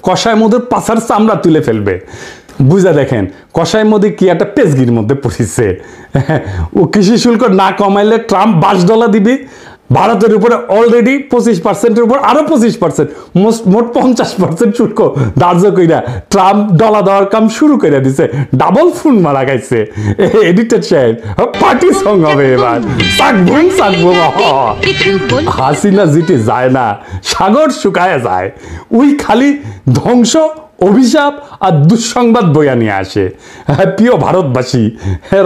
কষাই মধুর পাছার চামড়া তুলে ফেলবে। বুঝা দেখেন কষাই মোদি কি একটা পেজগির মধ্যে পড়িছে। ও কৃষি শুল্ক না কমাইলে ট্রাম্প $5 দিবি, ভারতের উপরে অলরেডি 25%-এর উপর আরো 25%, মোট 50% শুল্ক ধার্য কইরা ট্রাম্প ডলা দেওয়ার কাম শুরু করে দিছে। ডাবল ফোন মারা গাইছে। এডিটেড সাহেব পার্টি সং হবে এবার, হাসিনা জিতে যায় না, সাগর শুকায় যায়, ওই খালি ধ্বংস, অভিশাপ আর দুঃসংবাদ বইয়া নিয়ে আসে। প্রিয় ভারতবাসী,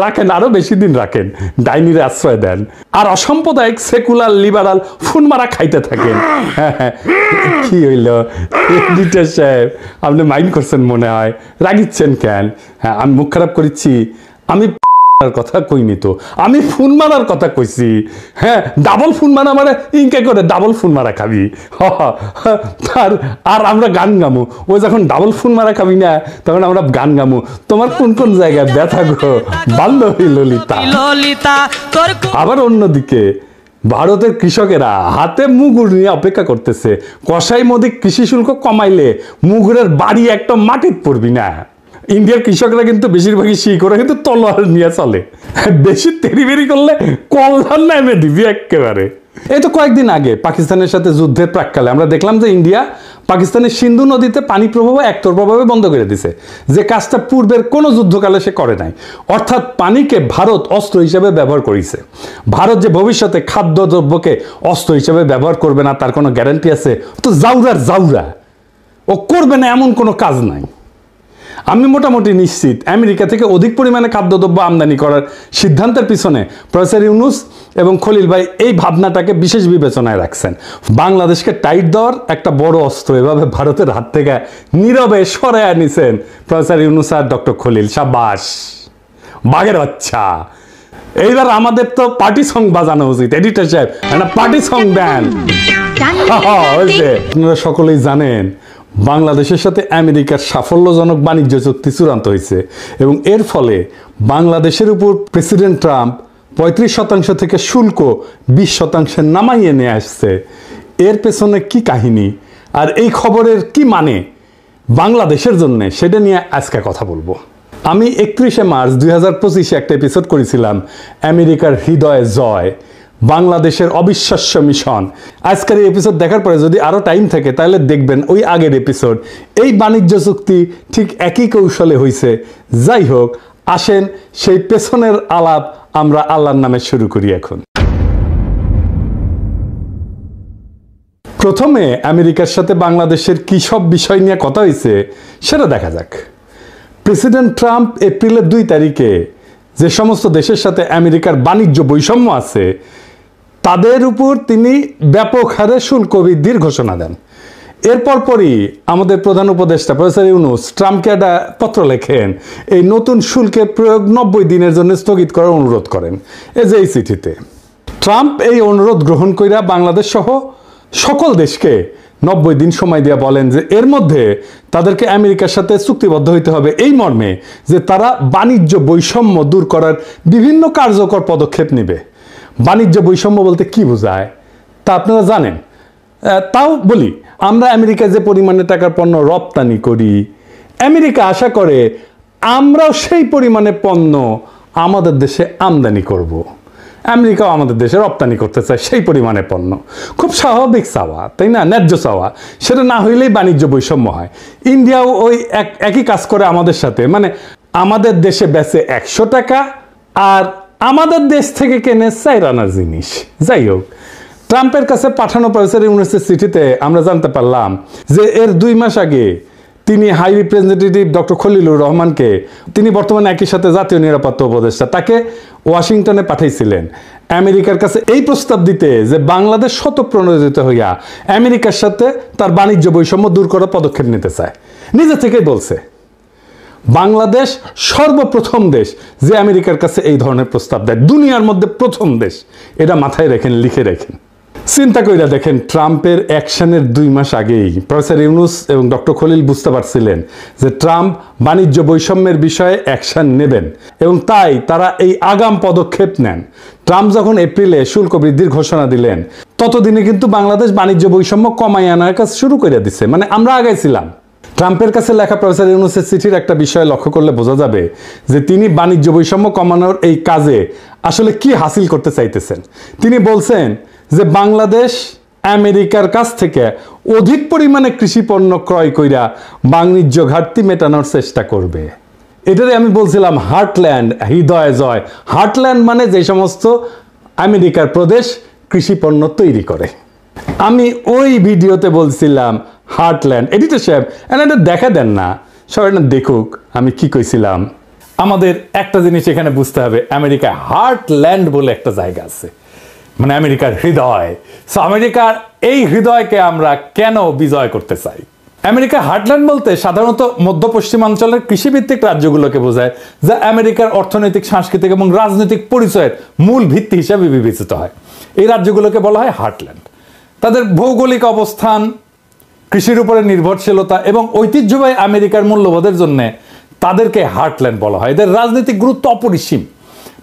রাখেন আরো বেশি দিন রাখেন, ডাইনির আশ্রয় দেন, আর অসাম্প্রদায়িক সেকুলার লিবারাল ফোন মারা খাইতে থাকেন। কি হইল এডিটর সাহেব, আপনি মাইন্ড করছেন মনে হয়, রাগিচ্ছেন কেন? হ্যাঁ, আমি মুখ খারাপ করেছি? আমি কথা কইনি তো, আমি ফোন মারার কথা কইছি। হ্যাঁ, ডাবল ফোন মারা মানে ইনকে করে ডাবল ফোন মারা খাবি। আর আমরা গান গামু, ও যখন ডাবল ফোন মারা খাবি না তখন আমরা গান গামু, তোমার কোন কোন জায়গায় ব্যথা গো বান্ধবী ললিতা। আবার অন্যদিকে ভারতের কৃষকেরা হাতে মুগুর নিয়ে অপেক্ষা করতেছে, কসাই মোদি কৃষি শুল্ক কমাইলে মুগুরের বাড়ি একটা মাটির পড়বি না। ইন্ডিয়ার কৃষকরা কিন্তু বেশিরভাগই শিখরা কিন্তু তলোয়ার নিয়ে চলে, বেশি তেরিবেরি করলে কল্যাণ নামে দিবি একেবারে। এই তো কয়েকদিন আগে পাকিস্তানের সাথে যুদ্ধের প্রাক্কালে আমরা দেখলাম যে ইন্ডিয়া পাকিস্তানের সিন্ধু নদীতে পানি প্রবাহ একতরফাভাবে বন্ধ করে দিছে, যে কাজটা পূর্বের কোনো যুদ্ধকালে সে করে নাই। অর্থাৎ পানিকে ভারত অস্ত্র হিসেবে ব্যবহার করেছে। ভারত যে ভবিষ্যতে খাদ্যদ্রব্যকে অস্ত্র হিসেবে ব্যবহার করবে না তার কোনো গ্যারান্টি আছে? তো জাউরার জাউরা, ও করবে না এমন কোনো কাজ নাই। আমি মোটামুটি নিশ্চিত আমেরিকা থেকে অধিক পরিমাণে খাদ্যদ্রব্য আমদানি করার সিদ্ধান্তের পিছনে প্রফেসর ইউনূস এবং খলিল ভাই এই ভাবনাটাকে বিশেষ বিবেচনায় রাখছেন। বাংলাদেশকে টাইট দেওয়ার একটা বড় অস্ত্র এভাবে ভারতের হাত থেকে নীরবে সরাইয়া নিছেন প্রফেসর ইউনূস আর ডক্টর খলিল। সাবাস, বাঘের বাচ্চা। এইবার আমাদের তো পার্টি সং বাজানো উচিত। এডিটর সাহেব একটা পার্টি সং দেন। আপনারা সকলেই জানেন বাংলাদেশের সাথে আমেরিকার সাফল্যজনক বাণিজ্য চুক্তি চূড়ান্ত হয়েছে এবং এর ফলে বাংলাদেশের উপর প্রেসিডেন্ট ট্রাম্প 35% থেকে শুল্ক 20% নামাইয়ে নিয়ে আসছে। এর পেছনে কি কাহিনী আর এই খবরের কি মানে বাংলাদেশের জন্য, সেটা নিয়ে আজকে কথা বলবো। আমি 31 মার্চ 2025 একটা এপিসোড করেছিলাম আমেরিকার হৃদয়ে জয়, বাংলাদেশের অবিশ্বাস্য মিশন। আজকের এই এপিসোড দেখার পরে যদি আরো টাইম থাকে তাহলে দেখবেন ওই আগের এপিসোড। এই বাণিজ্য চুক্তি ঠিক একই কৌশলে হয়েছে। যাই হোক, আসেন সেই পেছনের আলাপ আমরা আল্লাহর নামে শুরু করি। এখন প্রথমে আমেরিকার সাথে বাংলাদেশের কি সব বিষয় নিয়ে কথা হয়েছে সেটা দেখা যাক। প্রেসিডেন্ট ট্রাম্প এপ্রিলের 2 তারিখে যে সমস্ত দেশের সাথে আমেরিকার বাণিজ্য বৈষম্য আছে তাদের উপর তিনি ব্যাপক হারে শুল্ক বৃদ্ধির ঘোষণা দেন। এরপর পরই আমাদের প্রধান উপদেষ্টা প্রফেসর ইউনূস ট্রাম্পকে একটা পত্র লেখেন, এই নতুন শুল্কের প্রয়োগ 90 দিনের জন্য স্থগিত করার অনুরোধ করেন। এই যে এই চিঠিতে ট্রাম্প এই অনুরোধ গ্রহণ কইরা বাংলাদেশ সহ সকল দেশকে 90 দিন সময় দিয়ে বলেন যে এর মধ্যে তাদেরকে আমেরিকার সাথে চুক্তিবদ্ধ হইতে হবে এই মর্মে যে তারা বাণিজ্য বৈষম্য দূর করার বিভিন্ন কার্যকর পদক্ষেপ নেবে। বাণিজ্য বৈষম্য বলতে কি বোঝায় তা আপনারা জানেন। তাও বলি, আমরা আমেরিকায় যে পরিমাণে টাকার পণ্য রপ্তানি করি, আমেরিকা আশা করে আমরাও সেই পরিমাণে পণ্য আমাদের দেশে আমদানি করব। আমেরিকাও আমাদের দেশে রপ্তানি করতে চায় সেই পরিমাণে পণ্য। খুব স্বাভাবিক চাওয়া, তাই না? ন্যায্য চাওয়া। সেটা না হইলেই বাণিজ্য বৈষম্য হয়। ইন্ডিয়াও ওই একই কাজ করে আমাদের সাথে, মানে আমাদের দেশে বেচে 100 টাকা আর আমাদের দেশ থেকে কেনে 4 আনার জিনিস। যাই হোক, ট্রাম্পের কাছে পাঠানো প্রফেসর ইউনূসের চিঠিতে আমরা জানতে পারলাম যে এর 2 মাস আগে তিনি হাই রিপ্রেজেন্টেটিভ ডক্টর খলিলুর রহমানকে, তিনি বর্তমানে একই সাথে জাতীয় নিরাপত্তা উপদেষ্টা, তাকে ওয়াশিংটনে পাঠাইছিলেন আমেরিকার কাছে এই প্রস্তাব দিতে যে বাংলাদেশ স্বতঃপ্রণোদিত হইয়া আমেরিকার সাথে তার বাণিজ্য বৈষম্য দূর করার পদক্ষেপ নিতে চায়। নিজে থেকেই বলছে বাংলাদেশ সর্বপ্রথম দেশ যে আমেরিকার কাছে এই ধরনের প্রস্তাব দেয়, দুনিয়ার মধ্যে প্রথম দেশ। এটা মাথায় রেখেন, লিখে রেখেন। চিন্তা কইরা দেখেন, ট্রাম্পের অ্যাকশনের 2 মাস আগেই প্রফেসর ইউনূস এবং ডক্টর খলিল বুঝতে পারছিলেন যে ট্রাম্প বাণিজ্য বৈষম্যের বিষয়ে অ্যাকশন নেবেন এবং তাই তারা এই আগাম পদক্ষেপ নেন। ট্রাম্প যখন এপ্রিলে শুল্ক বৃদ্ধির ঘোষণা দিলেন ততদিনে কিন্তু বাংলাদেশ বাণিজ্য বৈষম্য কমাই আনার কাজ শুরু করে দিছে, মানে আমরা আগাইছিলাম। ট্রাম্পের কাছে লেখা প্রফেসর ইউনূসের চিঠির একটা বিষয় লক্ষ্য করলে বোঝা যাবে যে তিনি বাণিজ্য বৈষম্য কমানোর এই কাজে আসলে কি হাসিল করতে চাইতেছেন। তিনি বলছেন যে বাংলাদেশ আমেরিকার কাছ থেকে অধিক পরিমাণে কৃষি পণ্য ক্রয় কইরা বাণিজ্য ঘাটতি মেটানোর চেষ্টা করবে। এটারে আমি বলছিলাম হার্টল্যান্ড, হৃদয় জয়। হার্টল্যান্ড মানে যে সমস্ত আমেরিকার প্রদেশ কৃষি পণ্য তৈরি করে। আমি ওই ভিডিওতে বলছিলাম হার্টল্যান্ড। এডিটর সাহেব এটা দেখা দেন না, সবাই না দেখুক আমি কি কইছিলাম। আমাদের একটা জিনিস এখানে বুঝতে হবে, আমেরিকায় হার্টল্যান্ড বলে একটা জায়গা আছে, মানে আমেরিকার হৃদয়। সো আমেরিকার এই হৃদয়কে আমরা কেন বিজয় করতে চাই? আমেরিকা হার্টল্যান্ড বলতে সাধারণত মধ্য পশ্চিমাঞ্চলের কৃষিভিত্তিক রাজ্যগুলোকে বোঝায়, যা আমেরিকার অর্থনৈতিক, সাংস্কৃতিক এবং রাজনৈতিক পরিচয়ের মূল ভিত্তি হিসেবে বিবেচিত হয়। এই রাজ্যগুলোকে বলা হয় হার্টল্যান্ড। তাদের ভৌগোলিক অবস্থান, কৃষির উপরে নির্ভরশীলতা এবং ঐতিহ্যবাহী আমেরিকার মূল্যবোধের জন্য তাদেরকে হার্টল্যান্ড বলা হয়। এদের রাজনৈতিক গুরুত্ব অপরিসীম,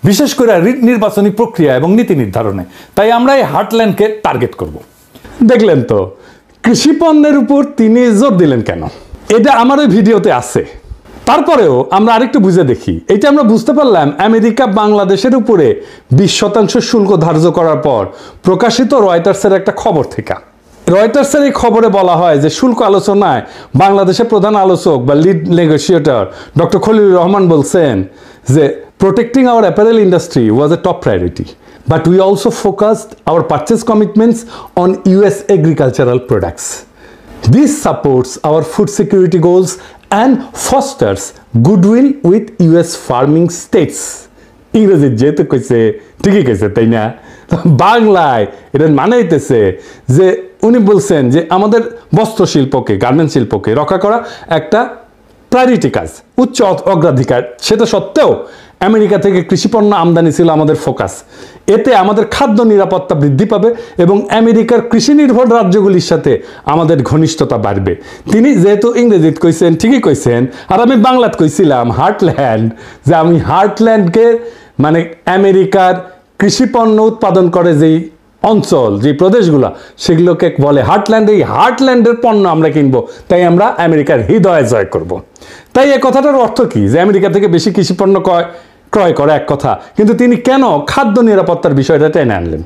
বিশেষ করে নির্বাচনী প্রক্রিয়া এবং নীতি নির্ধারণে। তাই আমরা এই হার্টল্যান্ডকে টার্গেট করব। দেখলেন তো কৃষি পণ্যের উপর তিনি জোর দিলেন কেন? এটা আমার ওই ভিডিওতে আছে। তারপরেও আমরা আরেকটু বুঝে দেখি। এটা আমরা বুঝতে পারলাম আমেরিকা বাংলাদেশের উপরে 20% শুল্ক ধার্য করার পর প্রকাশিত রয়টার্সের একটা খবর থেকে। রয়টার্সের এই খবরে বলা হয় যে শুল্ক আলোচনায় বাংলাদেশের প্রধান আলোচক বা lead negotiator doctor Khalilur Rahman বলছেন যে protecting our apparel industry was a top priority, but we also focused our purchase commitments on US agricultural products. This supports our food security goals and fosters goodwill with US farming states. ইংরেজি যেহেতু কইছে ঠিকই কইছে, তাই না? বাংলায় এটা মানে হইতেছে যে উনি বলছেন যে আমাদের বস্ত্র শিল্পকে, গার্মেন্টস শিল্পকে রক্ষা করা একটা প্রায়োরিটি কাজ, উচ্চ অগ্রাধিকার। সেটা সত্ত্বেও আমেরিকা থেকে কৃষিপণ্য আমদানি ছিল আমাদের ফোকাস। এতে আমাদের খাদ্য নিরাপত্তা বৃদ্ধি পাবে এবং আমেরিকার কৃষি নির্ভর রাজ্যগুলির সাথে আমাদের ঘনিষ্ঠতা বাড়বে। তিনি যেহেতু ইংরেজিত কইছেন, ঠিকই কইছেন। আর আমি বাংলাত কইছিলাম হার্টল্যান্ড, যে আমি হার্টল্যান্ডকে মানে আমেরিকার কৃষিপণ্য উৎপাদন করে যেই অঞ্চল, যে প্রদেশগুলো, সেগুলোকে বলে হার্টল্যান্ড। এই হার্টল্যান্ডের পণ্য আমরা কিনবো, তাই আমরা আমেরিকার হৃদয় জয় করব। তাই এই কথাটার অর্থ কি? যে আমেরিকা থেকে বেশি কৃষিপণ্য ক্রয় করে এক কথা, কিন্তু তিনি কেন খাদ্য নিরাপত্তার বিষয়টা টেনে আনলেন?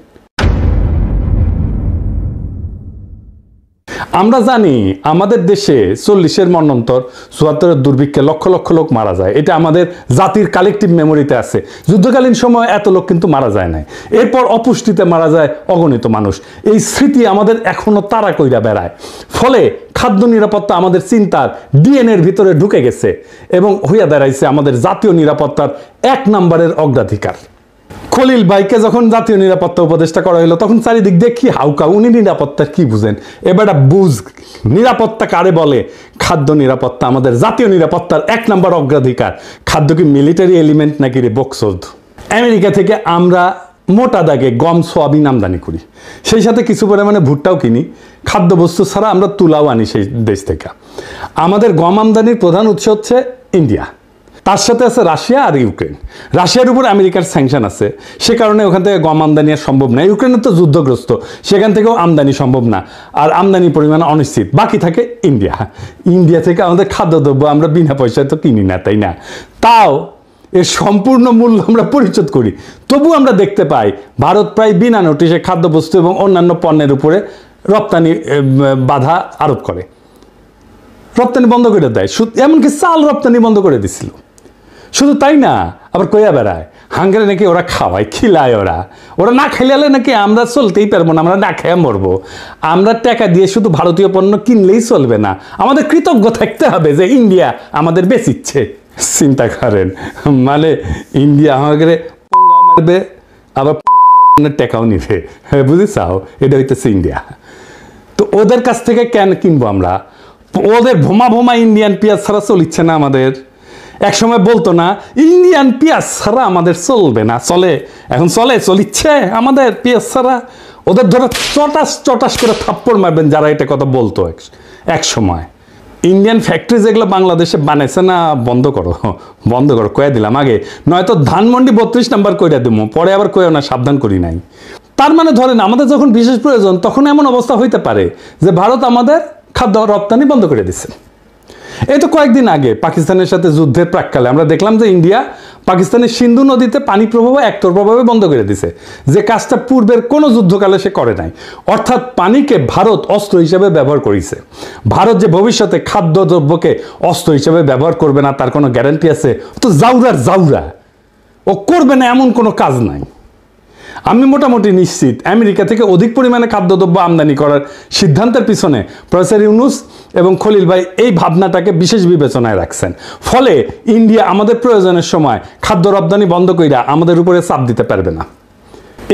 আমরা জানি আমাদের দেশে 40-এর মন্বন্তর, 74-এর দুর্ভিক্ষে লক্ষ লক্ষ লোক মারা যায়। এটা আমাদের জাতির কালেকটিভ মেমোরিতে আছে। যুদ্ধকালীন সময় এত লোক কিন্তু মারা যায় নাই। এরপর অপুষ্টিতে মারা যায় অগণিত মানুষ। এই স্মৃতি আমাদের এখনো তাড়া কইরা বেড়ায়। ফলে খাদ্য নিরাপত্তা আমাদের চিন্তার ডিএনএর ভিতরে ঢুকে গেছে এবং হইয়া দাঁড়াইছে আমাদের জাতীয় নিরাপত্তার 1 নম্বরের অগ্রাধিকার। খলিল ভাইকে যখন জাতীয় নিরাপত্তা উপদেষ্টা করা হলো, তখন চারিদিক দিয়ে কি হাউকা, উনি নিরাপত্তার কি বুঝেন? এবার বুঝ নিরাপত্তা কারে বলে। খাদ্য নিরাপত্তা আমাদের জাতীয় নিরাপত্তার 1 নম্বর অগ্রাধিকার। খাদ্য কি মিলিটারি এলিমেন্ট নাকি রে বক্সোদ? আমেরিকা থেকে আমরা মোটা দাগে গম, সোয়াবিন আমদানি করি, সেই সাথে কিছু পরিমাণে ভুট্টাও কিনি। খাদ্যবস্তু ছাড়া আমরা তুলাও আনি সেই দেশ থেকে। আমাদের গম আমদানির প্রধান উৎস হচ্ছে ইন্ডিয়া, তার সাথে আছে রাশিয়া আর ইউক্রেন। রাশিয়ার উপর আমেরিকার স্যাংশন আছে, সে কারণে ওখান থেকে গম আমদানি আর সম্ভব না। ইউক্রেনের তো যুদ্ধগ্রস্ত, সেখান থেকেও আমদানি সম্ভব না, আর আমদানির পরিমাণ অনিশ্চিত। বাকি থাকে ইন্ডিয়া। ইন্ডিয়া থেকে আমাদের খাদ্যদ্রব্য আমরা বিনা পয়সায় তো কিনি না, তাই না? তাও এর সম্পূর্ণ মূল্য আমরা পরিশোধ করি। তবু আমরা দেখতে পাই ভারত প্রায় বিনা নোটিশে খাদ্যবস্তু এবং অন্যান্য পণ্যের উপরে রপ্তানি বাধা আরোপ করে, রপ্তানি বন্ধ করে দেয়। এমনকি চাল রপ্তানি বন্ধ করে দিছিল। শুধু তাই না, আবার কইয়া বেড়ায় হাঙ্গেরে নাকি ওরা খাওয়ায়, খিলায়। ওরা না খেলালে নাকি আমরা চলতেই পারবো না, আমরা না খেয়ে মরবো। আমরা টাকা দিয়ে শুধু ভারতীয় পণ্য কিনলেই চলবে না, আমাদের কৃতজ্ঞ থাকতে হবে যে ইন্ডিয়া আমাদের বেচিচ্ছে। চিন্তা করেন, মানে ইন্ডিয়া আমাদের মারবে, আবার টাকাও নিবে। বুঝেছাও? এটা হইতেছে ইন্ডিয়া। তো ওদের কাছ থেকে কেন কিনবো আমরা? ওদের ভোমা ভোমা ইন্ডিয়ান পেঁয়াজ ছাড়া চলিচ্ছে না আমাদের। এক সময় বলতো না ইন্ডিয়ান পেঁয়াজ ছাড়া আমাদের চলবে না, চলে, এখন চলে, চলিচ্ছে আমাদের পেঁয়াজ ছাড়া। ওদের ধরে চটাস চটাস করে থাপ্পড় মারবেন যারা এটা কথা বলতো এক সময়। ইন্ডিয়ান ফ্যাক্টরি যেগুলো বাংলাদেশে বানাইছে না, বন্ধ করো, বন্ধ করো, কয়ে দিলাম আগে, নয়তো ধানমন্ডি 32 নম্বর কইরা দেবো, পরে আবার কয়েও না, সাবধান করি নাই। তার মানে ধরেন আমাদের যখন বিশেষ প্রয়োজন, তখন এমন অবস্থা হইতে পারে যে ভারত আমাদের খাদ্য রপ্তানি বন্ধ করে দিচ্ছে। এই তো কয়েকদিন আগে পাকিস্তানের সাথে যুদ্ধের প্রাক্কালে আমরা দেখলাম যে ইন্ডিয়া পাকিস্তানের সিন্ধু নদীতে পানি প্রবাহ একতরফাভাবে বন্ধ করে দিছে, যে কাজটা পূর্বের কোনো যুদ্ধকালে সে করে নাই। অর্থাৎ পানিকে ভারত অস্ত্র হিসেবে ব্যবহার করেছে। ভারত যে ভবিষ্যতে খাদ্যদ্রব্যকে অস্ত্র হিসেবে ব্যবহার করবে না তার কোনো গ্যারান্টি আছে? তো জাউরার জাউরা, ও করবে না এমন কোনো কাজ নাই। আমি মোটামুটি নিশ্চিত আমেরিকা থেকে অধিক পরিমাণে খাদ্যদ্রব্য আমদানি করার সিদ্ধান্তের পিছনে প্রফেসর ইউনূস এবং খলিল ভাই এই ভাবনাটাকে বিশেষ বিবেচনায় রাখছেন। ফলে ইন্ডিয়া আমাদের প্রয়োজনের সময় খাদ্য রপ্তানি বন্ধ কইরা আমাদের উপরে চাপ দিতে পারবে না।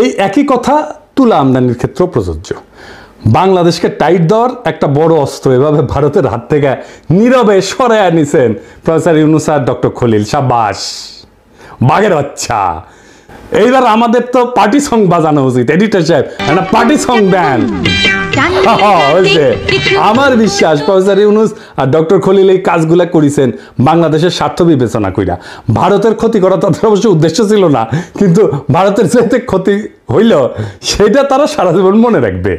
এই একই কথা তুলা আমদানির ক্ষেত্রেও প্রযোজ্য। বাংলাদেশকে টাইট দেওয়ার একটা বড় অস্ত্র এভাবে ভারতের হাত থেকে নীরবে সরাইয়া নিছেন প্রফেসর ইউনূস আর ডক্টর খলিল। সাবাস, বাঘের বাচ্চা। এইবার আমাদের তো পার্টি সং বাজানো উচিত। এডিটর সাহেব একটা পার্টি সং দেন। আমার বিশ্বাস প্রফেসর ইউনূস আর ডক্টর খলিল এই কাজগুলা করেছেন বাংলাদেশের স্বার্থ বিবেচনা কইরা। ভারতের ক্ষতি করা তাদের অবশ্য উদ্দেশ্য ছিল না, কিন্তু ভারতের যেতে ক্ষতি হইল সেটা তারা সারা জীবন মনে রাখবে।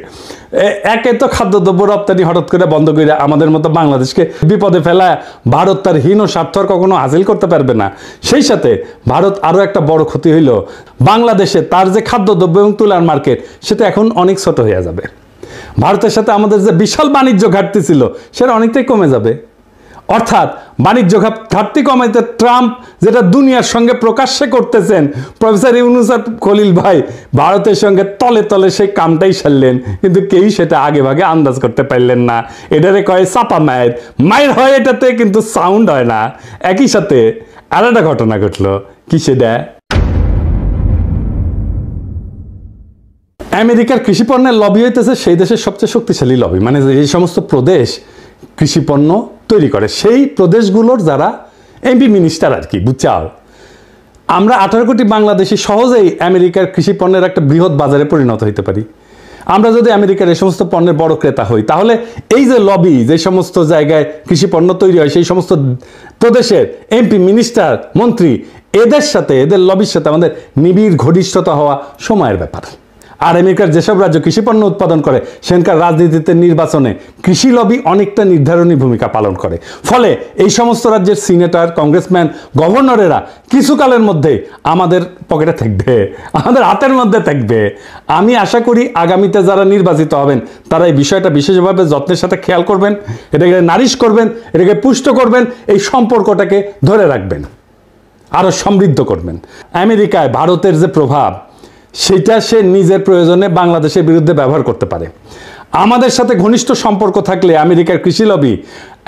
একে তো খাদ্যদ্রব্য রপ্তানি হঠাৎ করে বন্ধ করে আমাদের মতো বাংলাদেশকে বিপদে ফেলা ভারত তার হীন স্বার্থ কখনো হাসিল করতে পারবে না। সেই সাথে ভারত আরো একটা বড় ক্ষতি হইল, বাংলাদেশে তার যে খাদ্যদ্রব্য এবং তুলার মার্কেট সেটা এখন অনেক ছোট হয়ে যাবে। ভারতের সাথে আমাদের যে বিশাল বাণিজ্য ঘাটতি ছিল সেটা অনেকটাই কমে যাবে। অর্থাৎ বাণিজ্য ঘাটতি কমাইতে ট্রাম্প যেটা দুনিয়ার সঙ্গে প্রকাশ্যে করতেছেন, প্রফেসর ইউনূস আর খলিল ভাই ভারতের সঙ্গে তলে তলে সেই কামটাই সারলেন, কিন্তু কেউই সেটা আগে ভাগে আন্দাজ করতে পারলেন না। এটারে কয় চাপা মায়ের, মায়ের হয় এটাতে কিন্তু সাউন্ড হয় না। একই সাথে আর একটা ঘটনা ঘটলো, কি সেটা আমেরিকার কৃষি পণ্যের লবি হইতেছে সেই দেশের সবচেয়ে শক্তিশালী লবি, মানে এই সমস্ত প্রদেশ কৃষি পণ্য তৈরি করে সেই প্রদেশগুলোর যারা এমপি মিনিস্টার আর কি, বুঝছাও। আমরা 18 কোটি বাংলাদেশি সহজেই আমেরিকার কৃষি পণ্যের একটা বৃহৎ বাজারে পরিণত হইতে পারি। আমরা যদি আমেরিকার এই সমস্ত পণ্যের বড় ক্রেতা হই, তাহলে এই যে লবি, যে সমস্ত জায়গায় কৃষি পণ্য তৈরি হয় সেই সমস্ত প্রদেশের এমপি মিনিস্টার মন্ত্রী, এদের সাথে, এদের লবির সাথে আমাদের নিবিড় ঘনিষ্ঠতা হওয়া সময়ের ব্যাপার। আর আমেরিকার যেসব রাজ্য কৃষি পণ্য উৎপাদন করে সেখানকার রাজনীতিতে, নির্বাচনে কৃষি লবি অনেকটা নির্ধারণী ভূমিকা পালন করে। ফলে এই সমস্ত রাজ্যের সিনেটর, কংগ্রেসম্যান, গভর্নরেরা কিছুকালের মধ্যে আমাদের পকেটে থাকবে, আমাদের হাতের মধ্যে থাকবে। আমি আশা করি আগামীতে যারা নির্বাচিত হবেন তারা এই বিষয়টা বিশেষভাবে যত্নের সাথে খেয়াল করবেন, এটাকে নারিশ করবেন, এটাকে পুষ্ট করবেন, এই সম্পর্কটাকে ধরে রাখবেন, আরো সমৃদ্ধ করবেন। আমেরিকায় ভারতের যে প্রভাব সেটা সে নিজের প্রয়োজনে বাংলাদেশের বিরুদ্ধে ব্যবহার করতে পারে। আমাদের সাথে ঘনিষ্ঠ সম্পর্ক থাকলে আমেরিকার কৃষি লবি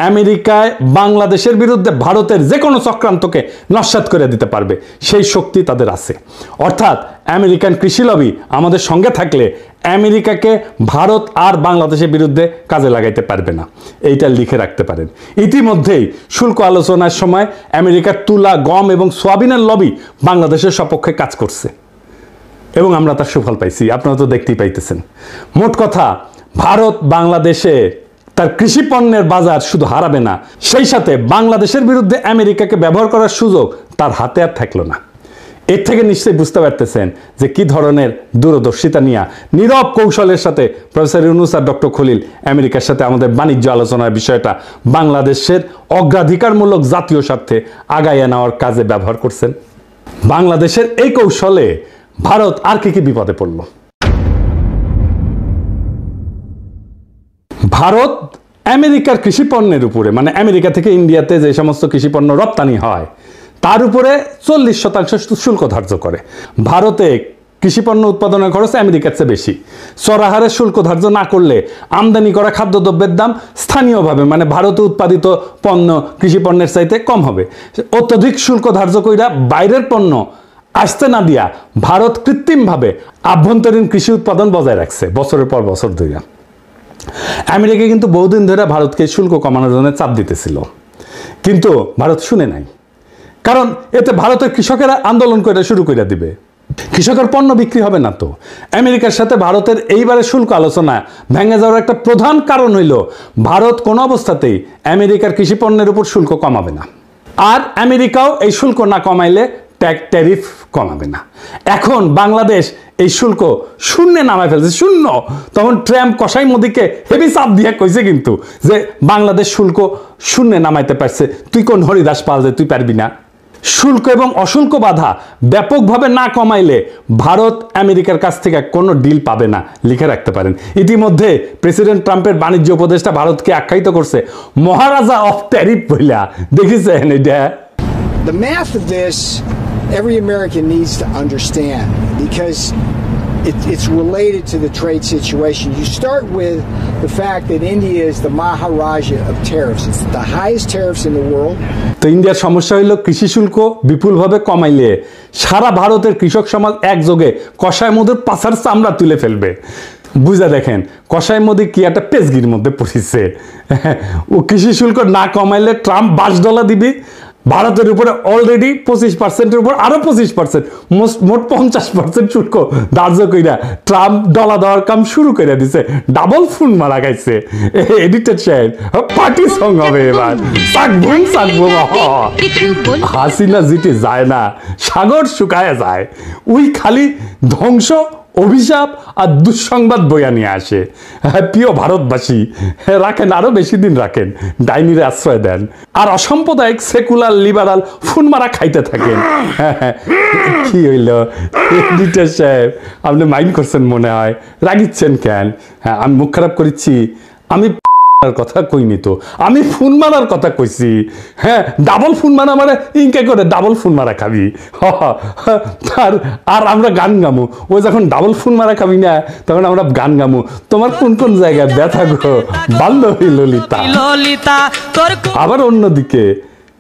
আমেরিকায় বাংলাদেশের বিরুদ্ধে ভারতের যে কোনো চক্রান্তকে নস্যাৎ করে দিতে পারবে, সেই শক্তি তাদের আছে। অর্থাৎ আমেরিকান কৃষি লবি আমাদের সঙ্গে থাকলে আমেরিকাকে ভারত আর বাংলাদেশের বিরুদ্ধে কাজে লাগাইতে পারবে না, এইটা লিখে রাখতে পারেন। ইতিমধ্যেই শুল্ক আলোচনার সময় আমেরিকার তুলা, গম এবং সোয়াবিনের লবি বাংলাদেশের সপক্ষে কাজ করছে এবং আমরা তার সুফল পাইছি, আপনারা তো দেখতেই পাইতেছেন। মোট কথা, ভারত বাংলাদেশে তার কৃষি পণ্যের বাজার শুধু হারাবে না, সেই সাথে বাংলাদেশের বিরুদ্ধে আমেরিকাকে ব্যবহার করার সুযোগ তার হাতে আর থাকলো না। এর থেকে নিশ্চয়ই বুঝতে পারতেছেন যে কি ধরনের দূরদর্শিতা নিয়ে নীরব কৌশলের সাথে প্রফেসর ইউনূস আর ডক্টর খলিল আমেরিকার সাথে আমাদের বাণিজ্য আলোচনার বিষয়টা বাংলাদেশের অগ্রাধিকারমূলক জাতীয় স্বার্থে আগাইয়ে নেওয়ার কাজে ব্যবহার করছেন। বাংলাদেশের এই কৌশলে ভারত আর কি কি বিপদে পড়ল? ভারত আমেরিকার কৃষি পণ্যের উপরে, মানে আমেরিকা থেকে ইন্ডিয়াতে যে সমস্ত কৃষি পণ্য রপ্তানি হয় তার উপরে 40% শুল্ক ধার্য করে। ভারতে কৃষি পণ্য উৎপাদনের খরচ আমেরিকার চেয়ে বেশি। চড়াহারে শুল্ক ধার্য না করলে আমদানি করা খাদ্যদ্রব্যের দাম স্থানীয়ভাবে, মানে ভারতে উৎপাদিত পণ্য কৃষি পণ্যের চাইতে কম হবে। অত্যধিক শুল্ক ধার্য কইরা বাইরের পণ্য আসতে না দিয়া ভারত কৃত্রিমভাবে আভ্যন্তরীণ কৃষি উৎপাদন বজায় রাখছে বছরের পর বছর ধরে। আমেরিকা কিন্তু বহুদিন ধরে ভারতকে শুল্ক কমানোর জন্য চাপ দিতেছিল, কিন্তু ভারত শুনে নাই। কারণ এতে ভারতের কৃষকেরা আন্দোলন করে শুরু করে দিবে, কৃষকের পণ্য বিক্রি হবে না। তো আমেরিকার সাথে ভারতের এইবারে শুল্ক আলোচনা ভেঙে যাওয়ার একটা প্রধান কারণ হইল ভারত কোনো অবস্থাতেই আমেরিকার কৃষি পণ্যের উপর শুল্ক কমাবে না, আর আমেরিকাও এই শুল্ক না কমাইলে ট্যারিফ কমাবে না। এখন বাংলাদেশ এই শুল্ক শূন্যে নামায় ফেলছে, শূন্য। তখন ট্রাম্প কসাই মোদিকে হেভি চাপ দিয়ে কইছে কিন্তু যে বাংলাদেশ শুল্ক শূন্যে নামাইতে পারছে, তুই কোন হরিদাস পাল যে তুই পারবি না। শুল্ক এবং অশুল্ক বাধা ব্যাপকভাবে না কমাইলে ভারত আমেরিকার কাছ থেকে কোনো ডিল পাবে না, লিখে রাখতে পারেন। ইতিমধ্যে প্রেসিডেন্ট ট্রাম্পের বাণিজ্য উপদেষ্টা ভারতকে আখ্যায়িত করছে মহারাজা অফ ট্যারিফ বইলা। দেখেছেন এটা? The math of this, every American needs to understand because it's related to the trade situation. You start with the fact that India is the Maharaja of tariffs. It's the highest tariffs in the world. তো ইন্ডিয়ার সমস্যা হইল কৃষি শুল্ক বিপুলভাবে কমাইলে সারা ভারতের কৃষক সমাজ একযোগে কষায় মধুর পাছার চামড়া তুলে ফেলবে। বুঝা দেখেন কষাই মোদি কি একটা পেজগির মধ্যে পড়িছে। ও কৃষি শুল্ক না কমাইলে ট্রাম্প $5 দিবি, ভারতের উপরে অলরেডি 25%-এর উপর আরো 25%, মোট 50% শুল্ক ধার্য কইরা ট্রাম্প ডলা দেওয়ার কাম শুরু করে দিছে। ডাবল ফোন মারা গাইছে। এডিটর সাহেব পার্টি সং হবে এবার, সাকবুম সাকবুম। হাসিনা জিতে যায় না, সাগর শুকায় যায়, ওই খালি ধ্বংস, অভিশাপ আর দুঃসংবাদ বইয়া নিয়ে আসে। প্রিয় ভারতবাসী, রাখেন আরো বেশি দিন রাখেন, ডাইনির আশ্রয় দেন, আর অসাম্প্রদায়িক সেকুলার লিবারাল ফোন মারা খাইতে থাকেন। কি হইল এডিটর সাহেব, আপনি মাইন্ড করছেন মনে হয়, রাগিচ্ছেন কেন? হ্যাঁ, আমি মুখ খারাপ করেছি? আমি কথা কইনি তো, আমি ফোন মারার কথা কইছি। হ্যাঁ, ডাবল ফোন মারা মানে ইনকে করে ডাবল ফোন মারা খাবি। আর আমরা গান গামু, ও যখন ডাবল ফোন মারা খাবি না তখন আমরা গান গামু, তোমার কোন কোন জায়গায় ব্যথা গো বান্ধবী ললিতা। আবার অন্যদিকে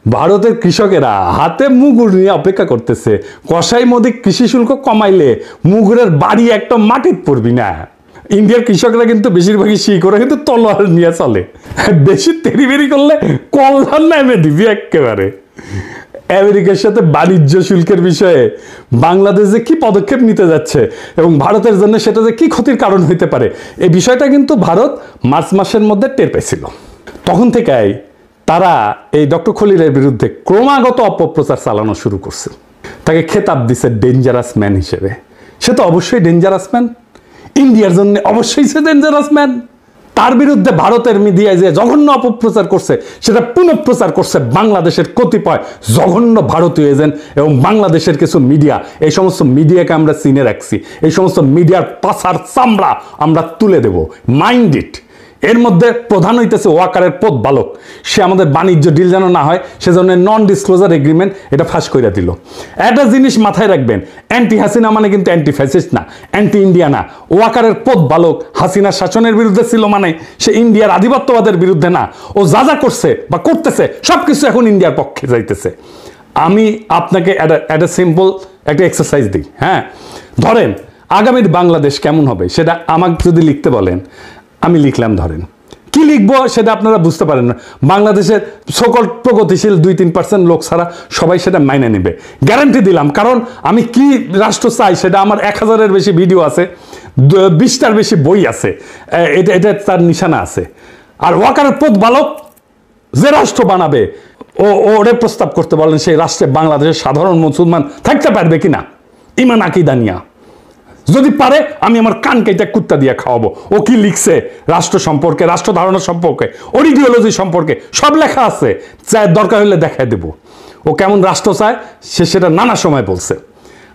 ভারতের কৃষকেরা হাতে মুগুর নিয়ে অপেক্ষা করতেছে, কসাই মোদি কৃষি শুল্ক কমাইলে মুগুরের বাড়ি একটা মাটির পড়বি না। ইন্ডিয়ার কৃষকরা কিন্তু বেশিরভাগই শিখরা কিন্তু তলোয়ার নিয়ে চলে, বেশি তেরিবেরি করলে কল্যাণ নামে দিবি একেবারে। আমেরিকার সাথে বাণিজ্য শুল্কের বিষয়ে বাংলাদেশ যে কি পদক্ষেপ নিতে যাচ্ছে এবং ভারতের জন্য সেটা যে কি ক্ষতির কারণ হইতে পারে, এই বিষয়টা কিন্তু ভারত মার্চ মাসের মধ্যে টের পেয়েছিল। তখন থেকেই তারা এই ডক্টর খলিলের বিরুদ্ধে ক্রমাগত অপপ্রচার চালানো শুরু করছে। তাকে খেতাব দিছে ডেঞ্জারাস ম্যান হিসেবে। সে তো অবশ্যই ডেঞ্জারাস ম্যান, ইন্ডিয়ার জন্য অবশ্যই সে ডেঞ্জারাস ম্যান। তার বিরুদ্ধে ভারতের মিডিয়ায় যে জঘন্য অপপ্রচার করছে সেটা পুনঃপ্রচার করছে বাংলাদেশের কতিপয় জঘন্য ভারতীয় এজেন্ট এবং বাংলাদেশের কিছু মিডিয়া। এই সমস্ত মিডিয়াকে আমরা চিনে রাখছি, এই সমস্ত মিডিয়ার পাছার চামড়া আমরা তুলে দেব, মাইন্ড ইট। এর মধ্যে প্রধান হইতেছে ওয়াকারের পথ বালক। সে আমাদের বাণিজ্য ডিল যেন না হয় সেজন্য নন ডিসক্লোজার এগ্রিমেন্ট এটা ফাঁস করে দিল। একটা জিনিস মাথায় রাখবেন, অ্যান্টি হাসিনা মানে কিন্তু অ্যান্টি ফ্যাসিস্ট না, অ্যান্টি ইন্ডিয়া না। ওয়াকারের পথ বালক হাসিনার শাসনের বিরুদ্ধে ছিল মানে সে ইন্ডিয়ার আধিপত্যবাদের বিরুদ্ধে না। ও যা যা করছে বা করতেছে সবকিছু এখন ইন্ডিয়ার পক্ষে যাইতেছে। আমি আপনাকে একটা সিম্পল একটা এক্সারসাইজ দিই। হ্যাঁ, ধরেন আগামীর বাংলাদেশ কেমন হবে সেটা আমাকে যদি লিখতে বলেন, আমি লিখলাম। ধরেন কি লিখবো সেটা আপনারা বুঝতে পারেন না। বাংলাদেশের সকল প্রগতিশীল 2-3% লোক ছাড়া সবাই সেটা মাইনে নেবে, গ্যারান্টি দিলাম। কারণ আমি কি রাষ্ট্র চাই সেটা আমার 1000-এর বেশি ভিডিও আছে, 20টার বেশি বই আছে, এটা তার নিশানা আছে। আর ওয়াকারের পথ বালক যে রাষ্ট্র বানাবে ওরে প্রস্তাব করতে বলেন সেই রাষ্ট্রে বাংলাদেশের সাধারণ মুসলমান থাকতে পারবে কিনা ইমান আকীদা নিয়া। যদি পারে আমি আমার কান কেটে কুত্তা দিয়ে খাওয়াবো। ও কি লিখছে রাষ্ট্র সম্পর্কে, রাষ্ট্র ধারণা সম্পর্কে, ওর ইডিওলজি সম্পর্কে সব লেখা আছে, চাই দরকার হলে দেখাই দেব। ও কেমন রাষ্ট্র চায় সে সেটা নানা সময় বলছে,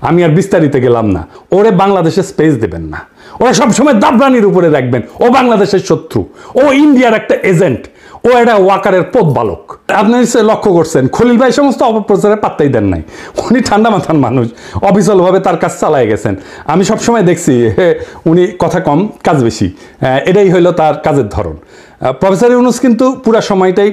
আমি আর বিস্তারিত গেলাম না। ওরে বাংলাদেশে স্পেস দেবেন না, ওরা সবসময় দাবরানির উপরে রাখবেন। ও বাংলাদেশের শত্রু, ও ইন্ডিয়ার একটা এজেন্ট, ও এটা ওয়াকারের পথ বালক। আপনি লক্ষ্য করছেন খলিল ভাই সমস্ত অপপ্রচারে পাত্তাই দেন নাই। উনি ঠান্ডা মাথার মানুষ, অবিচলভাবে তার কাজ চালায় গেছেন। আমি সবসময় দেখছি উনি কথা কম কাজ বেশি, এটাই হইল তার কাজের ধরন। প্রফেসর ইউনূস কিন্তু পুরা সময়টাই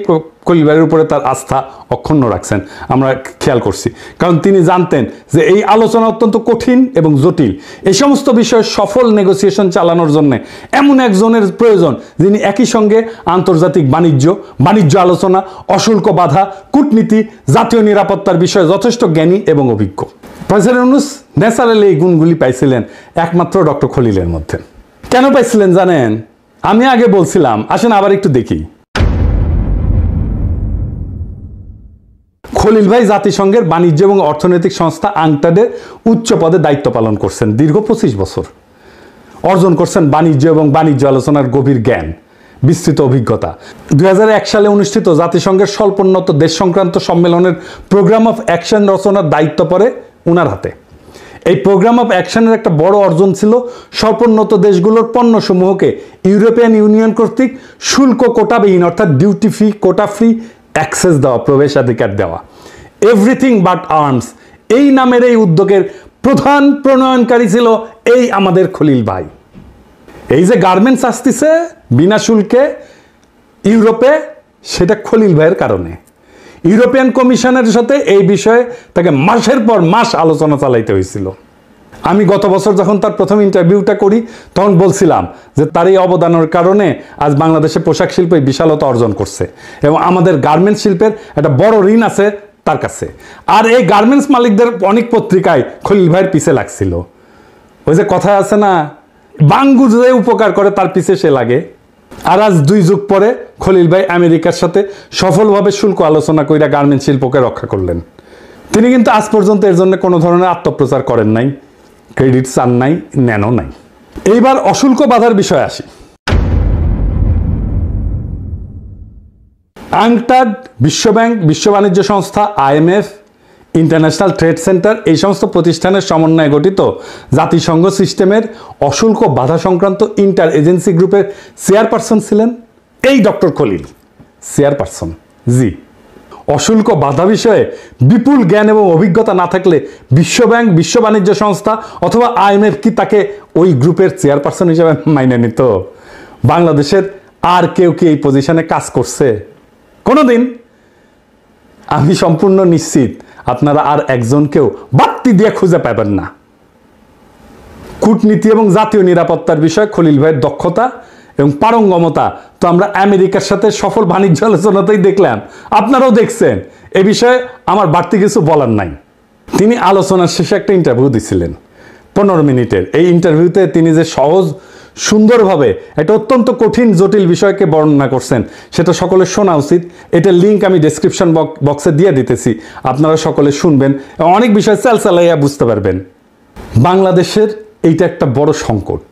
খলিল ভাইয়ের উপরে তার আস্থা অক্ষুণ্ণ রাখছেন, আমরা খেয়াল করছি। কারণ তিনি জানতেন যে এই আলোচনা অত্যন্ত কঠিন এবং জটিল। এই সমস্ত বিষয়ে সফল নেগোসিয়েশন চালানোর জন্য এমন একজনের প্রয়োজন যিনি একই সঙ্গে আন্তর্জাতিক বাণিজ্য আলোচনা, অশুল্ক বাধা, কূটনীতি, জাতীয় নিরাপত্তার বিষয়ে যথেষ্ট জ্ঞানী এবং অভিজ্ঞ। প্রফেসর ইউনূস ন্যাচারালি এই গুণগুলি পাইছিলেন একমাত্র ডক্টর খলিলের মধ্যে। কেন পাইছিলেন জানেন? আমি আগে বলছিলাম, আসেন আবার একটু দেখি। খলিল ভাই জাতিসংঘের বাণিজ্য এবং অর্থনৈতিক সংস্থা আংটাডের উচ্চ পদে দায়িত্ব পালন করছেন দীর্ঘ 25 বছর। অর্জন করছেন বাণিজ্য এবং বাণিজ্য আলোচনার গভীর জ্ঞান, বিস্তৃত অভিজ্ঞতা। 2001 সালে অনুষ্ঠিত জাতিসংঘের স্বল্পোন্নত দেশ সংক্রান্ত সম্মেলনের প্রোগ্রাম অফ অ্যাকশন রচনার দায়িত্ব পড়ে উনার হাতে। এই প্রোগ্রাম অফ অ্যাকশনের একটা বড় অর্জন ছিল স্বল্পোন্নত দেশগুলোর পণ্যসমূহকে ইউরোপিয়ান ইউনিয়ন কর্তৃক শুল্ক কোটাবিহীন অর্থাৎ duty free, quota free access দেওয়া, প্রবেশাধিকার দেওয়া। এভরিথিং বাট আর্মস এই নামের এই উদ্যোগের প্রধান প্রণয়নকারী ছিল এই আমাদের খলিল ভাই। এই যে গার্মেন্টস আসতেছে বিনা শুল্কে ইউরোপে, সেটা খলিল ভাইয়ের কারণে। ইউরোপিয়ান কমিশনের সাথে এই বিষয়ে তাকে মাসের পর মাস আলোচনা চালাইতে হয়েছিল। আমি গত বছর যখন তার প্রথম ইন্টারভিউটা করি তখন বলছিলাম যে তার এই অবদানের কারণে আজ বাংলাদেশে পোশাক শিল্প বিশালতা অর্জন করছে এবং আমাদের গার্মেন্টস শিল্পের একটা বড় ঋণ আছে তার কাছে। আর এই গার্মেন্টস মালিকদের অনেক পত্রিকায় খলিল ভাইয়ের পিছে লাগছিল। ওই যে কথা আছে না, বাঙ্গু যে উপকার করে তার পিছে সে লাগে। আর আজ 2 যুগ পরে খলিল ভাই আমেরিকার সাথে সফলভাবে শুল্ক আলোচনা কইরা গার্মেন্টস শিল্পকে রক্ষা করলেন। তিনি কিন্তু আজ পর্যন্ত এর জন্য কোনো ধরনের আত্মপ্রচার করেন নাই, ক্রেডিট চান নাই, নেনও নাই। এইবার অশুল্ক বাধার বিষয়ে আসি। আংটাড, বিশ্বব্যাংক, বিশ্ব বাণিজ্য সংস্থা, IMF, ইন্টারন্যাশনাল ট্রেড সেন্টার এই সমস্ত প্রতিষ্ঠানের সমন্বয়ে গঠিত জাতিসংঘ সিস্টেমের অশুল্ক বাধা সংক্রান্ত ইন্টার এজেন্সি গ্রুপের চেয়ারপারসন ছিলেন এই ডক্টর খলিল। চেয়ারপারসন, জি। অশুল্ক বাধা বিষয়ে বিপুল জ্ঞান এবং অভিজ্ঞতা না থাকলে বিশ্বব্যাংক, বিশ্ব বাণিজ্য সংস্থা অথবা IMF কি তাকে ওই গ্রুপের চেয়ারপারসন হিসেবে মাইনে নিত? বাংলাদেশের আর কেউ কি এই পজিশনে কাজ করছে কোনোদিন? আমি সম্পূর্ণ নিশ্চিত আপনারা আর একজনকেও বাড়তি দিয়ে খুঁজে পাবেন না। কূটনীতি এবং জাতীয় নিরাপত্তার বিষয়ে খলিল ভাইয়ের দক্ষতা এবং পারঙ্গমতা তো আমরা আমেরিকার সাথে সফল বাণিজ্য আলোচনাতেই দেখলাম, আপনারাও দেখছেন। এ বিষয়ে আমার বাড়তি কিছু বলার নাই। তিনি আলোচনার শেষে একটা ইন্টারভিউ দিছিলেন 15 মিনিটের। এই ইন্টারভিউতে তিনি যে সহজ সুন্দরভাবে একটা অত্যন্ত কঠিন জটিল বিষয়কে বর্ণনা করছেন সেটা সকলের শোনা উচিত। এটার লিঙ্ক আমি ডেসক্রিপশন বক্সে দিয়ে দিতেছি, আপনারা সকলে শুনবেন এবং অনেক বিষয় চালাইয়া বুঝতে পারবেন। বাংলাদেশের এইটা একটা বড় সংকট।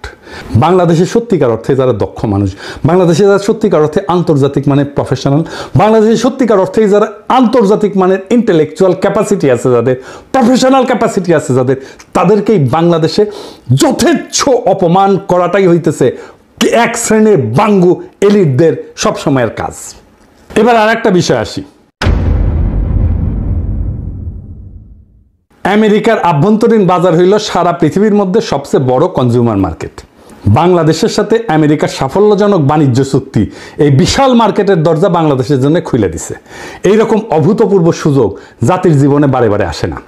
বাংলাদেশের সত্যিকার অর্থে যারা দক্ষ মানুষ, বাংলাদেশে যারা সত্যিকার অর্থে আন্তর্জাতিক মানের প্রফেশনাল, বাংলাদেশের সত্যিকার অর্থে যারা আন্তর্জাতিক মানের ইন্টেলেকচুয়াল ক্যাপাসিটি আছে যাদের, প্রফেশনাল ক্যাপাসিটি আছে যাদের, তাদেরকেই বাংলাদেশে যথেচ্ছ অপমান করাটাই হইতেছে এক শ্রেণীর বাঙ্গু এলিটদের সবসময়ের কাজ। এবার আর একটা বিষয় আসি। আমেরিকার আভ্যন্তরীণ বাজার হইল সারা পৃথিবীর মধ্যে সবচেয়ে বড় কনজিউমার মার্কেট। বাংলাদেশের সাথে আমেরিকার সাফল্যজনক বাণিজ্য চুক্তি এই বিশাল মার্কেটের দরজা বাংলাদেশের জন্য খুলে দিছে। এইরকম অভূতপূর্ব সুযোগ জাতির জীবনে বারে বারে আসে না।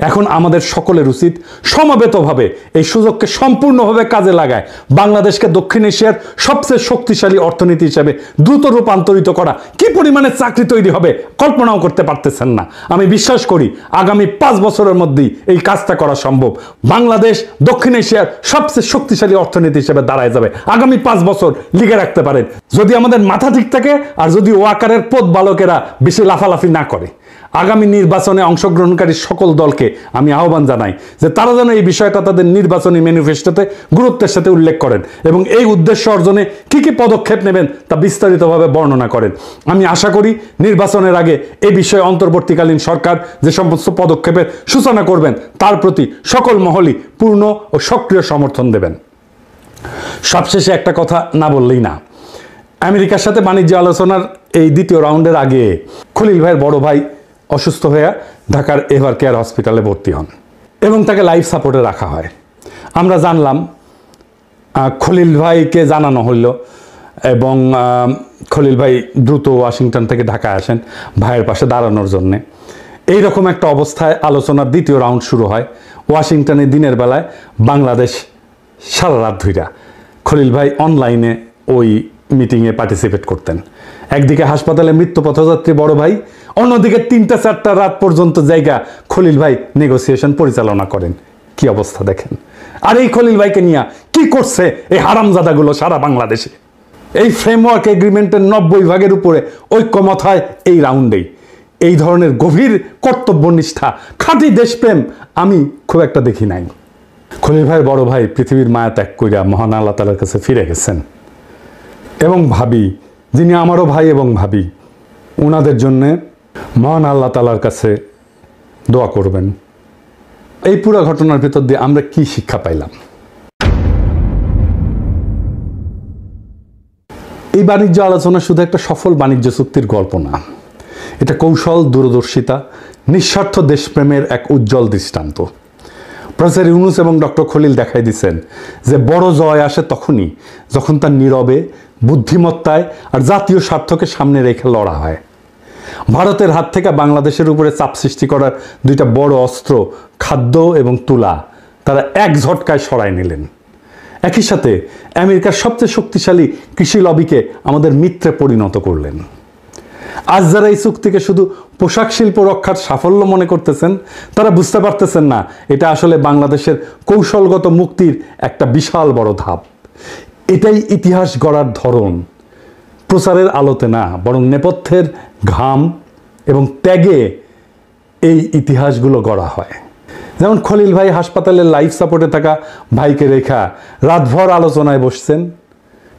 এখন আমাদের সকলের উচিত সমবেতভাবে এই সুযোগকে সম্পূর্ণভাবে কাজে লাগায় বাংলাদেশকে দক্ষিণ এশিয়ার সবচেয়ে শক্তিশালী অর্থনীতি হিসেবে দ্রুত রূপান্তরিত করা। কি পরিমাণে চাকরি তৈরি হবে কল্পনাও করতে পারতেছেন না। আমি বিশ্বাস করি আগামী 5 বছরের মধ্যেই এই কাজটা করা সম্ভব। বাংলাদেশ দক্ষিণ এশিয়ার সবচেয়ে শক্তিশালী অর্থনীতি হিসেবে দাঁড়ায় যাবে। আগামী 5 বছর লিখে রাখতে পারেন, যদি আমাদের মাথা ঠিক থাকে আর যদি ওয়াকারের পথ বালকেরা বেশি লাফালাফি না করে। আগামী নির্বাচনে অংশগ্রহণকারী সকল দলকে আমি আহ্বান জানাই যে তারা যেন এই বিষয়টা তাদের নির্বাচনী ম্যানিফেস্টোতে গুরুত্বের সাথে উল্লেখ করেন এবং এই উদ্দেশ্য অর্জনে কি কি পদক্ষেপ নেবেন তা বিস্তারিতভাবে বর্ণনা করেন। আমি আশা করি নির্বাচনের আগে এই বিষয়ে অন্তর্বর্তীকালীন সরকার যে সমস্ত পদক্ষেপের সূচনা করবেন তার প্রতি সকল মহলই পূর্ণ ও সক্রিয় সমর্থন দেবেন। সবশেষে একটা কথা না বললেই না, আমেরিকার সাথে বাণিজ্য আলোচনার এই দ্বিতীয় রাউন্ডের আগে খলিল ভাইয়ের বড় ভাই অসুস্থ হয়ে ঢাকার এভার কেয়ার হসপিটালে ভর্তি হন এবং তাকে লাইফ সাপোর্টে রাখা হয়। আমরা জানলাম, খলিল ভাইকে জানানো হইল এবং খলিল ভাই দ্রুত ওয়াশিংটন থেকে ঢাকায় আসেন ভাইয়ের পাশে দাঁড়ানোর জন্যে। এইরকম একটা অবস্থায় আলোচনার দ্বিতীয় রাউন্ড শুরু হয়। ওয়াশিংটনে দিনের বেলায় বাংলাদেশ সারা রাত ধইরা খলিল ভাই অনলাইনে ওই মিটিংয়ে পার্টিসিপেট করতেন। একদিকে হাসপাতালে মৃত্যু পথযাত্রী বড় ভাই, অন্যদিকে 3টা-4টা রাত পর্যন্ত জায়গা খলিল ভাই নেগোসিয়েশন পরিচালনা করেন। কি অবস্থা দেখেন। আর এই খলিল ভাইকে নিয়ে কি করছে এই হারামজাদাগুলো সারা বাংলাদেশে। এই ফ্রেমওয়ার্ক এগ্রিমেন্টের 90 ভাগের উপরে ঐক্যমত হয় এই রাউন্ডেই। এই ধরনের গভীর কর্তব্যনিষ্ঠা, খাঁটি দেশপ্রেম আমি খুব একটা দেখি নাই। খলিল ভাইয়ের বড় ভাই পৃথিবীর মায়া ত্যাগ কইরা মহান আল্লাহ তাআলার কাছে ফিরে গেছেন, এবং ভাবি, যিনি আমারও ভাই এবং ভাবি, ওনাদের জন্যে মহান আল্লাহ তাআলার কাছে দোয়া করবেন। এই পুরো ঘটনার ভিতর দিয়ে আমরা কি শিক্ষা পাইলাম? এই বাণিজ্য আলোচনা শুধু একটা সফল বাণিজ্য চুক্তির গল্প না, এটা কৌশল, দূরদর্শিতা, নিঃস্বার্থ দেশপ্রেমের এক উজ্জ্বল দৃষ্টান্ত। প্রফেসর ইউনূস এবং ডক্টর খলিল দেখাই দিচ্ছেন যে বড় জয় আসে তখনই যখন তার নীরবে, বুদ্ধিমত্তায় আর জাতীয় স্বার্থকে সামনে রেখে লড়া হয়। ভারতের হাত থেকে বাংলাদেশের উপরে চাপ সৃষ্টি করার দুইটা বড় অস্ত্র, খাদ্য এবং তুলা, তারা এক ঝটকায় সরাই নিলেন। একই সাথে আমেরিকার সবচেয়ে শক্তিশালী কৃষি লবিকে আমাদের মিত্রে পরিণত করলেন। আজ যারা এই চুক্তিকে শুধু পোশাক শিল্প রক্ষার সাফল্য মনে করতেছেন, তারা বুঝতে পারতেছেন না এটা আসলে বাংলাদেশের কৌশলগত মুক্তির একটা বিশাল বড় ধাপ। এটাই ইতিহাস গড়ার ধরন, প্রচারের আলোতে না, বরং নেপথ্যের ঘাম এবং ত্যাগে এই ইতিহাসগুলো গড়া হয়। যেমন খলিল ভাই হাসপাতালের লাইফ সাপোর্টে থাকা ভাইকে রেখা রাতভর আলোচনায় বসছেন,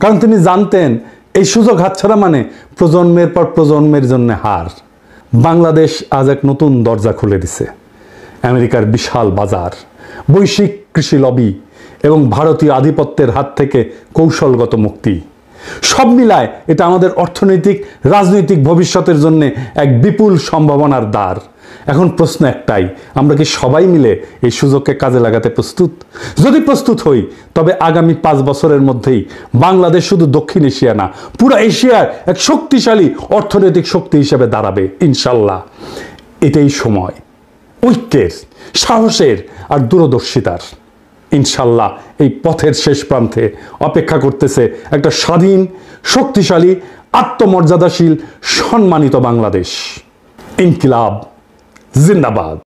কারণ তিনি জানতেন এই সুযোগ হাতছাড়া মানে প্রজন্মের পর প্রজন্মের জন্য হার। বাংলাদেশ আজ এক নতুন দরজা খুলে দিছে। আমেরিকার বিশাল বাজার, বৈশ্বিক কৃষি লবি এবং ভারতীয় আধিপত্যের হাত থেকে কৌশলগত মুক্তি, সব মিলায় এটা আমাদের অর্থনৈতিক, রাজনৈতিক ভবিষ্যতের জন্য এক বিপুল সম্ভাবনার দ্বার। এখন প্রশ্ন একটাই, আমরা কি সবাই মিলে এই সুযোগকে কাজে লাগাতে প্রস্তুত? যদি প্রস্তুত হই, তবে আগামী 5 বছরের মধ্যেই বাংলাদেশ শুধু দক্ষিণ এশিয়া না, পুরো এশিয়ার এক শক্তিশালী অর্থনৈতিক শক্তি হিসেবে দাঁড়াবে ইনশাল্লাহ। এটাই সময় ঐক্যের, সাহসের আর দূরদর্শিতার। ইনশাল্লাহ এই পথের শেষ প্রান্তে অপেক্ষা করতেছে একটা স্বাধীন, শক্তিশালী, আত্মমর্যাদাশীল, সম্মানিত বাংলাদেশ। ইনকিলাব জিন্দাবাদ।